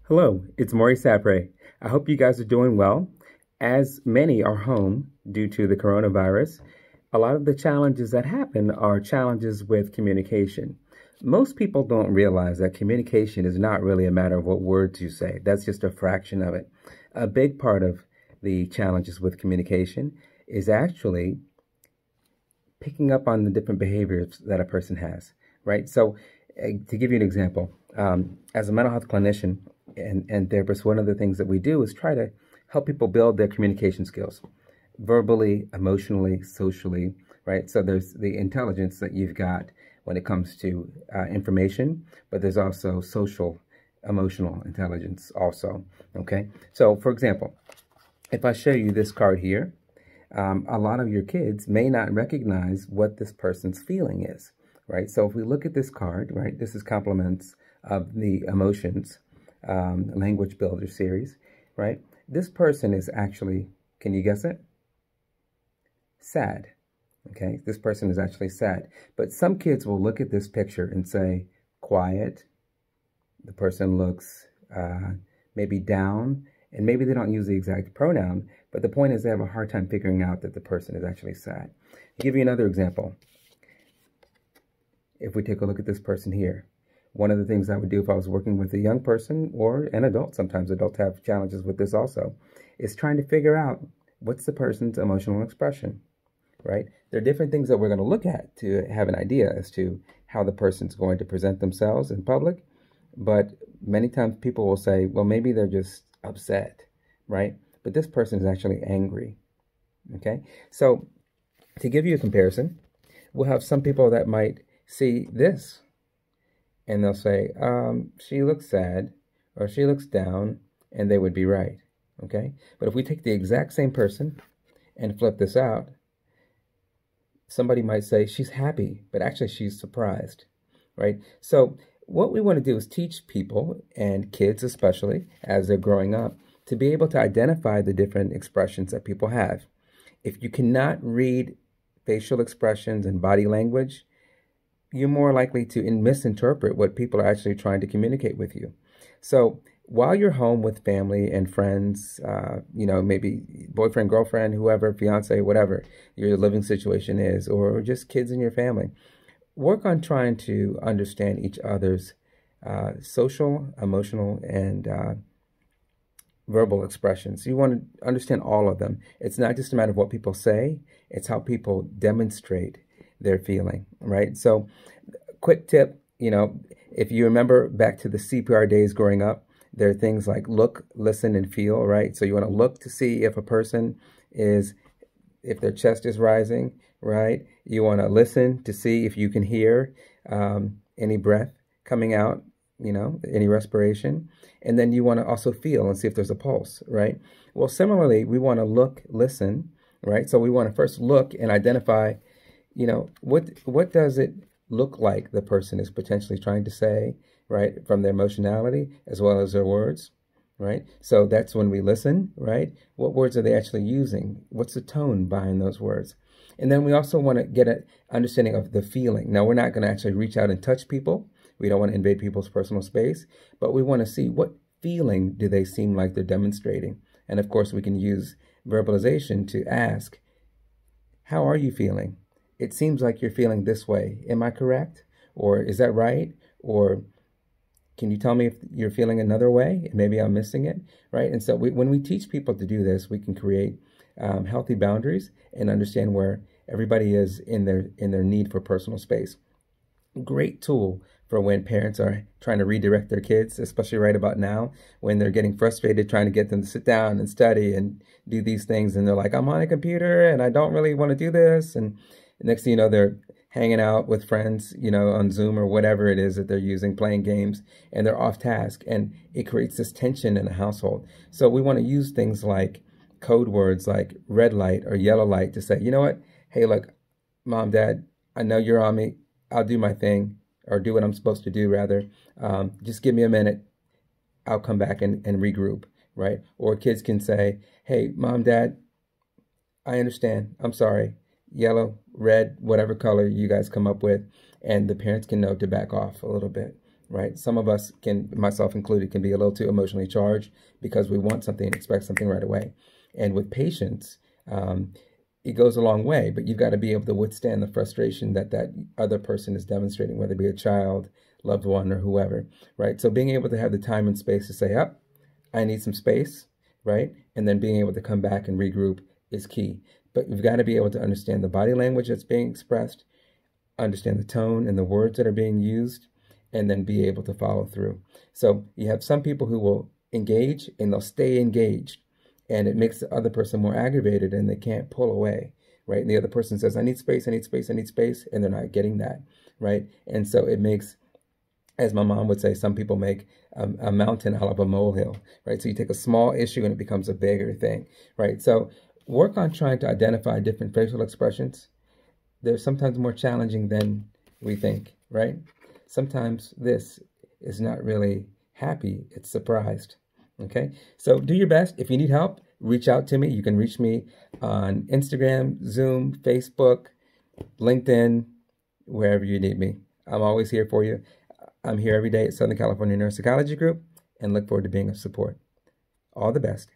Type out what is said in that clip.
Hello, it's Maury Sapre. I hope you guys are doing well. As many are home due to the coronavirus, a lot of the challenges that happen are challenges with communication. Most people don't realize that communication is not really a matter of what words you say. That's just a fraction of it. A big part of the challenges with communication is actually picking up on the different behaviors that a person has, right? So, to give you an example, as a mental health clinician and therapist, one of the things that we do is try to help people build their communication skills, verbally, emotionally, socially, right? So there's the intelligence that you've got when it comes to information, but there's also social, emotional intelligence also, okay? So, for example, if I show you this card here, a lot of your kids may not recognize what this person's feeling is, right? So if we look at this card, right, this is compliments of the emotions language builder series, right? This person is actually, can you guess it? Sad, okay? This person is actually sad. But some kids will look at this picture and say, quiet. The person looks maybe down, and maybe they don't use the exact pronoun, but the point is they have a hard time figuring out that the person is actually sad. I'll give you another example. If we take a look at this person here, one of the things I would do if I was working with a young person or an adult, sometimes adults have challenges with this also, is trying to figure out what's the person's emotional expression, right? There are different things that we're going to look at to have an idea as to how the person's going to present themselves in public, but many times people will say, well, maybe they're just upset, right? But this person is actually angry, okay? So to give you a comparison, we'll have some people that might see this and they'll say, she looks sad or she looks down, and they would be right, okay? But if we take the exact same person and flip this out, somebody might say she's happy, but actually she's surprised, right? So what we want to do is teach people, and kids especially, as they're growing up, to be able to identify the different expressions that people have. If you cannot read facial expressions and body language, you're more likely to misinterpret what people are actually trying to communicate with you. So while you're home with family and friends, maybe boyfriend, girlfriend, whoever, fiance, whatever your living situation is, or just kids in your family, work on trying to understand each other's social, emotional, and verbal expressions. You want to understand all of them. It's not just a matter of what people say, it's how people demonstrate their feeling, right? So quick tip, if you remember back to the CPR days growing up, there are things like look, listen, and feel, right? So you want to look to see if a person if their chest is rising, right? You want to listen to see if you can hear any breath coming out, any respiration. And then you want to also feel and see if there's a pulse, right? Well, similarly, we want to look, listen, right? So we want to first look and identify, what does it look like the person is potentially trying to say, right? From their emotionality as well as their words, right? So that's when we listen, right? What words are they actually using? What's the tone behind those words? And then we also want to get an understanding of the feeling. Now, we're not going to actually reach out and touch people. We don't want to invade people's personal space, but we want to see what feeling do they seem like they're demonstrating. And of course, we can use verbalization to ask, how are you feeling? It seems like you're feeling this way. Am I correct? Or is that right? Or can you tell me if you're feeling another way? Maybe I'm missing it, right? And so when we teach people to do this, we can create healthy boundaries and understand where everybody is in their need for personal space. Great tool for when parents are trying to redirect their kids, especially right about now when they're getting frustrated trying to get them to sit down and study and do these things. And they're like, I'm on a computer and I don't really want to do this. And next thing you know, they're hanging out with friends, on Zoom or whatever it is that they're using, playing games, and they're off task. And it creates this tension in a household. So we want to use things like code words like red light or yellow light to say, you know what? Hey, look, mom, dad, I know you're on me. I'll do my thing, or do what I'm supposed to do, rather. Just give me a minute. I'll come back and regroup, right? Or kids can say, hey, mom, dad, I understand. I'm sorry. Yellow, red, whatever color you guys come up with, and the parents can know to back off a little bit, right? Some of us can, myself included, can be a little too emotionally charged because we want something and expect something right away. And with patience, it goes a long way, but you've got to be able to withstand the frustration that that other person is demonstrating, whether it be a child, loved one, or whoever, right? So being able to have the time and space to say, up, I need some space, right? And then being able to come back and regroup is key. But you've got to be able to understand the body language that's being expressed, understand the tone and the words that are being used, and then be able to follow through. So you have some people who will engage and they'll stay engaged, and it makes the other person more aggravated and they can't pull away, right? And the other person says, I need space, I need space, I need space, and they're not getting that, right? And so it makes, as my mom would say, some people make a mountain out of a molehill, right? So you take a small issue and it becomes a bigger thing, right? So work on trying to identify different facial expressions. They're sometimes more challenging than we think, right? Sometimes this is not really happy, it's surprised, okay? So do your best. If you need help, reach out to me. You can reach me on Instagram, Zoom, Facebook, LinkedIn, wherever you need me. I'm always here for you. I'm here every day at Southern California Neuropsychology Group and look forward to being of support. All the best.